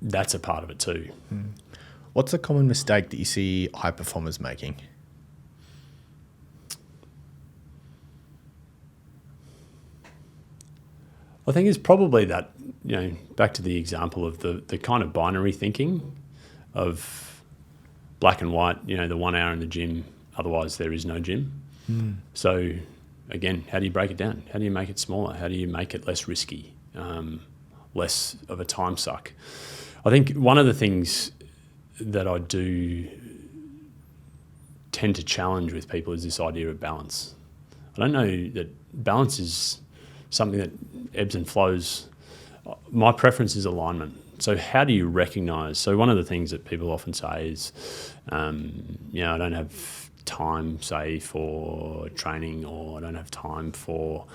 that's a part of it too. What's a common mistake that you see high performers making? I think it's probably that, back to the example of the kind of binary thinking of black and white, the 1 hour in the gym, otherwise there is no gym. So again, how do you break it down? How do you make it smaller? How do you make it less risky, less of a time suck? I think one of the things that I do tend to challenge with people is this idea of balance. I don't know that balance is something that ebbs and flows. My preference is alignment. So how do you recognise? So one of the things that people often say is, I don't have time, say, for training, or I don't have time for,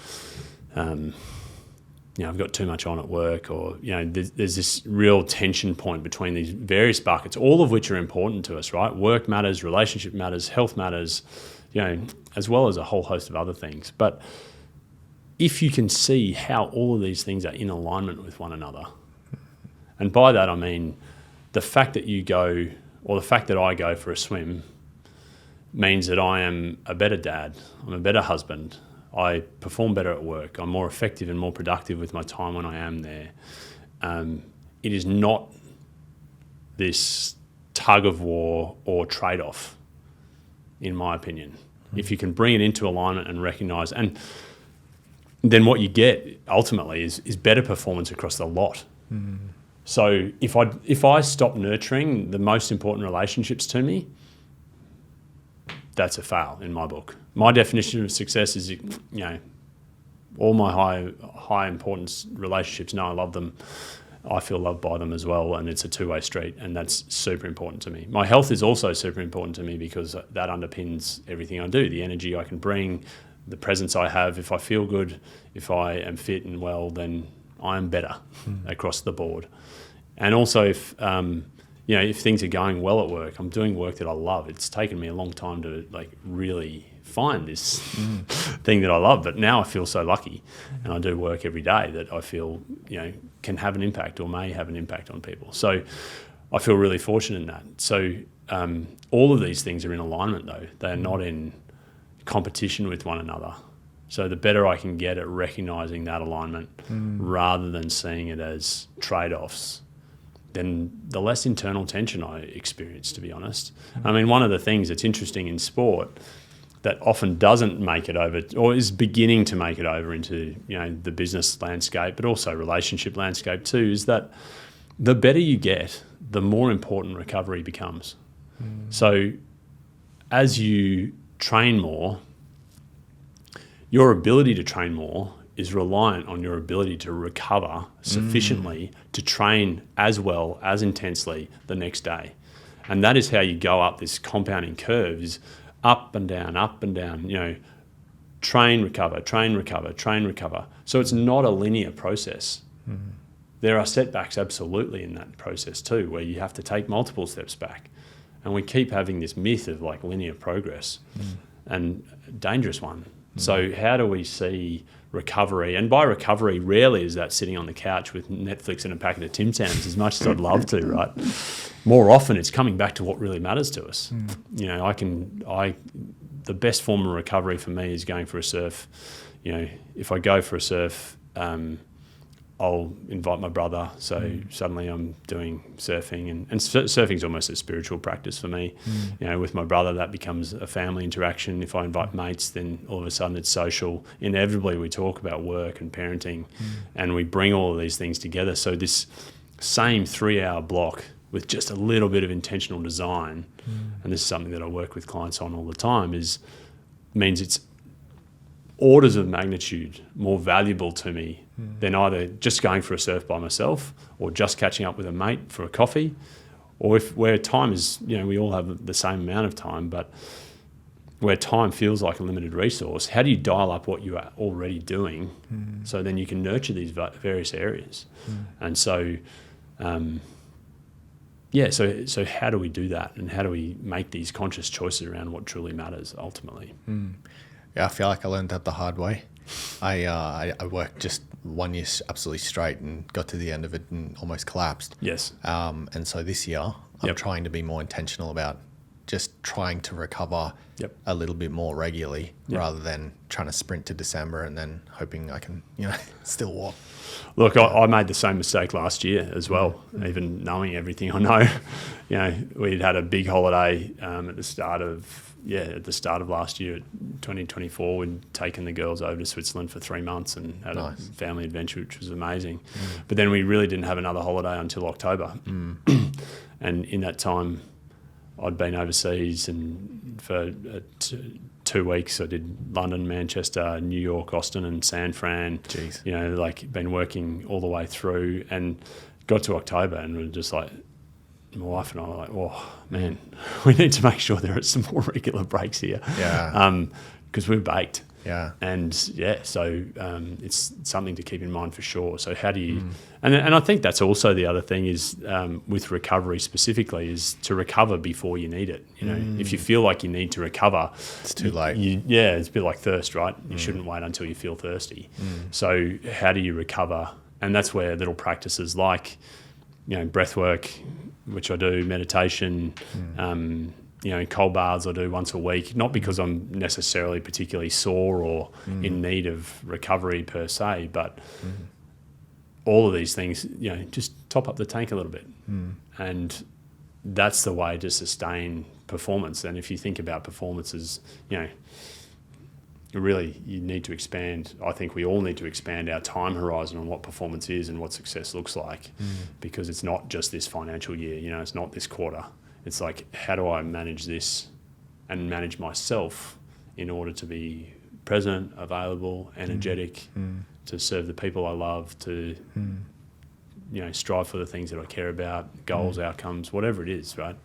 I've got too much on at work, or, there's this real tension point between these various buckets, all of which are important to us, right? Work matters, relationship matters, health matters, as well as a whole host of other things. But if you can see how all of these things are in alignment with one another, and by that I mean the fact that you go, or the fact that I go for a swim, means that I am a better dad, I'm a better husband, I perform better at work, I'm more effective and more productive with my time when I am there. It is not this tug of war or trade-off, in my opinion. If you can bring it into alignment and recognise, and then what you get ultimately is better performance across the lot. So if I stop nurturing the most important relationships to me, that's a fail in my book. My definition of success is, all my high importance relationships, I love them. I feel loved by them as well, and it's a two-way street, and that's super important to me. My health is also super important to me because that underpins everything I do, the energy I can bring, the presence I have. If I feel good, if I am fit and well, then I am better across the board. And also if things are going well at work, I'm doing work that I love. It's taken me a long time to really find this thing that I love, but now I feel so lucky, and I do work every day that I feel can have an impact or may have an impact on people. So I feel really fortunate in that. So all of these things are in alignment, though. They are not in competition with one another. So the better I can get at recognising that alignment rather than seeing it as trade-offs, then the less internal tension I experience, to be honest. I mean, one of the things that's interesting in sport that often doesn't make it over, or is beginning to make it over into, the business landscape, but also relationship landscape too, is that the better you get, the more important recovery becomes. So as you train more, your ability to train more is reliant on your ability to recover sufficiently to train as well, as intensely the next day. And that is how you go up this compounding curve, is up and down, train, recover, train, recover, train, recover. So it's not a linear process. There are setbacks absolutely in that process too, where you have to take multiple steps back. And we keep having this myth of linear progress, and a dangerous one. So how do we see recovery? And by recovery, rarely is that sitting on the couch with Netflix and a packet of Tim Tams, as much as I'd love to, right? More often it's coming back to what really matters to us. The best form of recovery for me is going for a surf. If I go for a surf, I'll invite my brother. So suddenly I'm doing surfing, and surfing is almost a spiritual practice for me. With my brother, that becomes a family interaction. If I invite mates, then all of a sudden it's social. Inevitably, we talk about work and parenting, and we bring all of these things together. So this same 3-hour block with just a little bit of intentional design, and this is something that I work with clients on all the time, means it's orders of magnitude more valuable to me than either just going for a surf by myself or just catching up with a mate for a coffee, or where time is, we all have the same amount of time, but where time feels like a limited resource, how do you dial up what you are already doing so then you can nurture these various areas? And so, so how do we do that, and how do we make these conscious choices around what truly matters ultimately? Yeah, I feel like I learned that the hard way. I worked just 1 year absolutely straight and got to the end of it and almost collapsed. Yes. And so this year I'm trying to be more intentional about just trying to recover Yep. a little bit more regularly rather than trying to sprint to December and then hoping I can, still walk. Look, I made the same mistake last year as well, even knowing everything I know. We'd had a big holiday at the start of last year, 2024. We'd taken the girls over to Switzerland for 3 months and had a family adventure, which was amazing. But then we really didn't have another holiday until October. And in that time, I'd been overseas, and for 2 weeks I did London, Manchester, New York, Austin and San Fran. Jeez. Been working all the way through, and got to October and we're just like, my wife and I were like, oh man, we need to make sure there are some more regular breaks here. Yeah. Because we're baked. Yeah. And so it's something to keep in mind for sure. So how do you, and I think that's also the other thing is with recovery specifically is to recover before you need it. If you feel like you need to recover, It's too late. It's a bit like thirst, right? You shouldn't wait until you feel thirsty. So how do you recover? And that's where little practices like, breath work, which I do, meditation, cold baths I do once a week, not because I'm necessarily particularly sore or in need of recovery per se, but all of these things, just top up the tank a little bit. And that's the way to sustain performance. And if you think about performance as, really you need to expand. I think we all need to expand our time horizon on what performance is and what success looks like, because it's not just this financial year, it's not this quarter. It's like, how do I manage this and manage myself in order to be present, available, energetic, to serve the people I love, to strive for the things that I care about, goals, outcomes, whatever it is, right?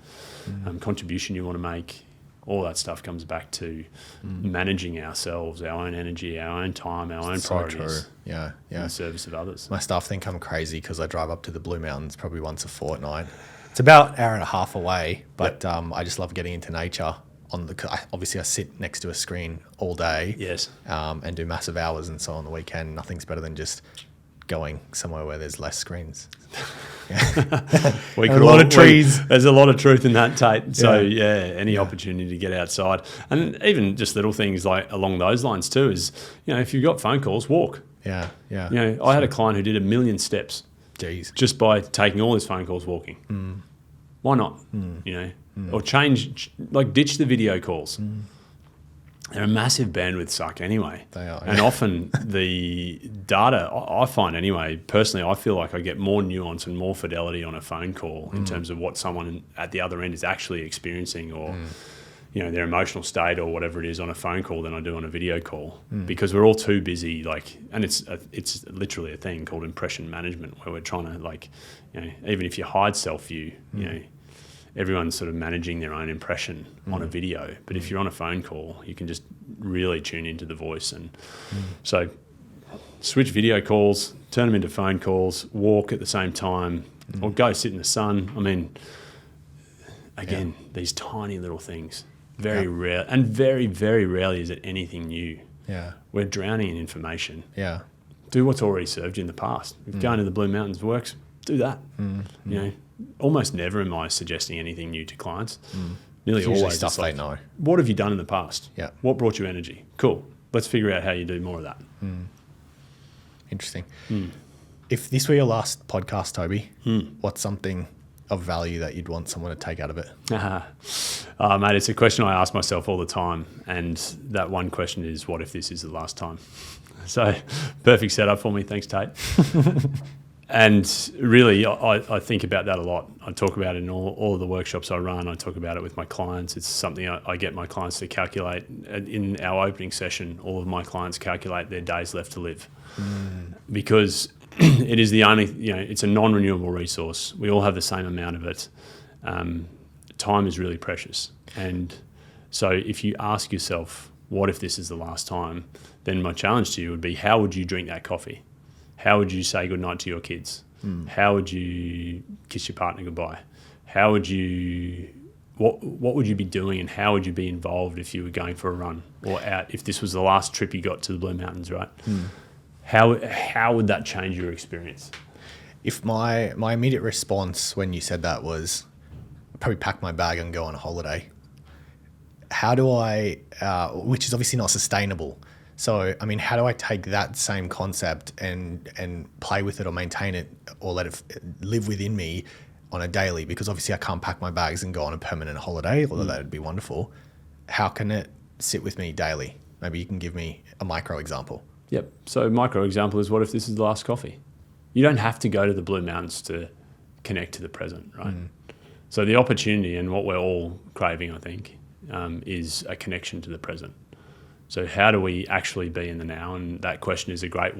Contribution you want to make, all that stuff comes back to managing ourselves, our own energy, our own time, our own priorities. True. Yeah. In the service of others. My staff think I'm crazy because I drive up to the Blue Mountains probably once a fortnight. It's about an hour and a half away, but I just love getting into nature. Obviously, I sit next to a screen all day. Yes. And do massive hours, and so on the weekend, nothing's better than just going somewhere where there's less screens. A lot of trees. There's a lot of truth in that, Tate. So any opportunity to get outside, and even just little things like along those lines too is, if you've got phone calls, walk. Yeah. I had a client who did 1 million steps. Jeez. Just by taking all his phone calls walking. Why not? Or ditch the video calls. They're a massive bandwidth suck anyway. They are. And often the data, I find anyway, personally, I feel like I get more nuance and more fidelity on a phone call in terms of what someone at the other end is actually experiencing or, their emotional state or whatever it is on a phone call than I do on a video call, because we're all too busy. And it's literally a thing called impression management where we're trying to even if you hide self-view, everyone's sort of managing their own impression on a video. But if you're on a phone call, you can just really tune into the voice. And so switch video calls, turn them into phone calls, walk at the same time, or go sit in the sun. I mean, again, these tiny little things, very rare, and very, very rarely is it anything new. Yeah. We're drowning in information. Yeah. Do what's already served you in the past. If going to the Blue Mountains works, do that. Almost never am I suggesting anything new to clients. Nearly Usually always stuff it's like, they know. what have you done in the past? Yeah. What brought you energy? Cool. Let's figure out how you do more of that. Interesting. If this were your last podcast, Toby, what's something of value that you'd want someone to take out of it? Mate, it's a question I ask myself all the time. And that one question is, what if this is the last time? So perfect setup for me. Thanks, Tate. And really, I think about that a lot. I talk about it in all of the workshops I run. I talk about it with my clients. It's something I get my clients to calculate. In our opening session, all of my clients calculate their days left to live. Because it is the only, it's a non-renewable resource. We all have the same amount of it. Time is really precious. And so if you ask yourself, what if this is the last time? Then my challenge to you would be, how would you drink that coffee? How would you say goodnight to your kids? How would you kiss your partner goodbye? How would you, what would you be doing, and how would you be involved if you were going for a run or out, if this was the last trip you got to the Blue Mountains, right? How would that change your experience? If my immediate response when you said that was, I'd probably pack my bag and go on a holiday. how do I, which is obviously not sustainable. So, I mean, how do I take that same concept and play with it or maintain it or let it live within me on a daily? Because obviously I can't pack my bags and go on a permanent holiday, although that would be wonderful. How can it sit with me daily? Maybe you can give me a micro example. Yep. So micro example is, what if this is the last coffee? You don't have to go to the Blue Mountains to connect to the present, right? So the opportunity, and what we're all craving, I think, is a connection to the present. So how do we actually be in the now? And that question is a great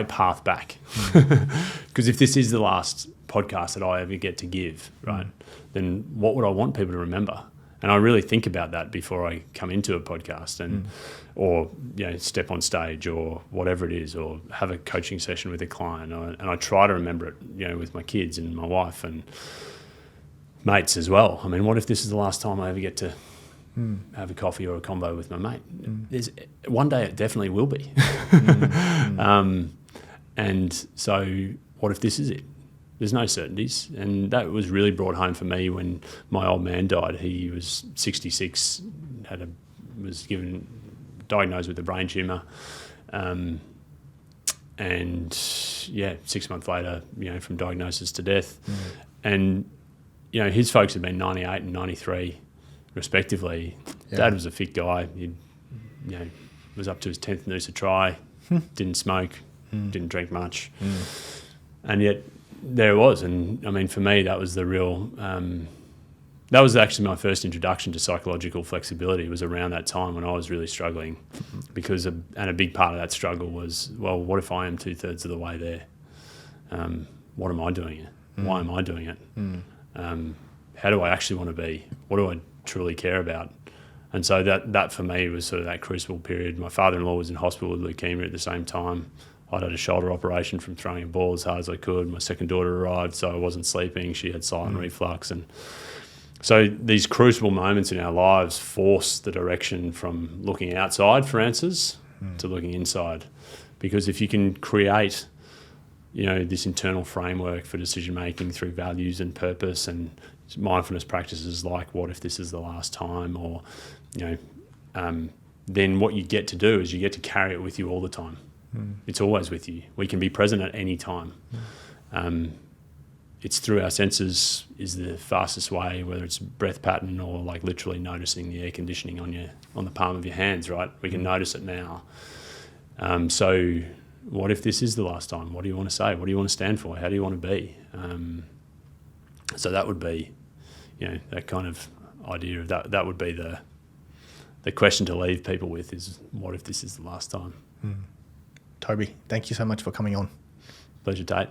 path back. Because if this is the last podcast that I ever get to give, right, then what would I want people to remember? And I really think about that before I come into a podcast and or step on stage or whatever it is, or have a coaching session with a client. And I try to remember it, with my kids and my wife and mates as well. I mean, what if this is the last time I ever get to have a coffee or a combo with my mate? One day it definitely will be. And so what if this is it? There's no certainties. And that was really brought home for me when my old man died. He was 66, was diagnosed with a brain tumour. And 6 months later, from diagnosis to death. And, his folks had been 98 and 93 respectively. Yeah. Dad was a fit guy. He, was up to his 10th noosa try, didn't smoke, didn't drink much. And yet there it was. And I mean, for me, that was the real, that was actually my first introduction to psychological flexibility. It was around that time when I was really struggling because, and a big part of that struggle was, well, what if I am 2/3 of the way there? What am I doing it? Why am I doing it? How do I actually want to be? What do I truly care about? And so that for me was sort of that crucible period. My father-in-law was in hospital with leukemia at the same time. I'd had a shoulder operation from throwing a ball as hard as I could. My second daughter arrived, so I wasn't sleeping. She had silent reflux. And so these crucible moments in our lives force the direction from looking outside for answers to looking inside. Because if you can create, this internal framework for decision-making through values and purpose and mindfulness practices like what if this is the last time, or, then what you get to do is you get to carry it with you all the time. It's always with you. We can be present at any time. It's through our senses is the fastest way, whether it's breath pattern or like literally noticing the air conditioning on the palm of your hands, right? We can notice it now. So what if this is the last time? What do you want to say? What do you want to stand for? How do you want to be? So that would be, that kind of idea of that would be the question to leave people with is, what if this is the last time? Toby, thank you so much for coming on. Pleasure, Tate.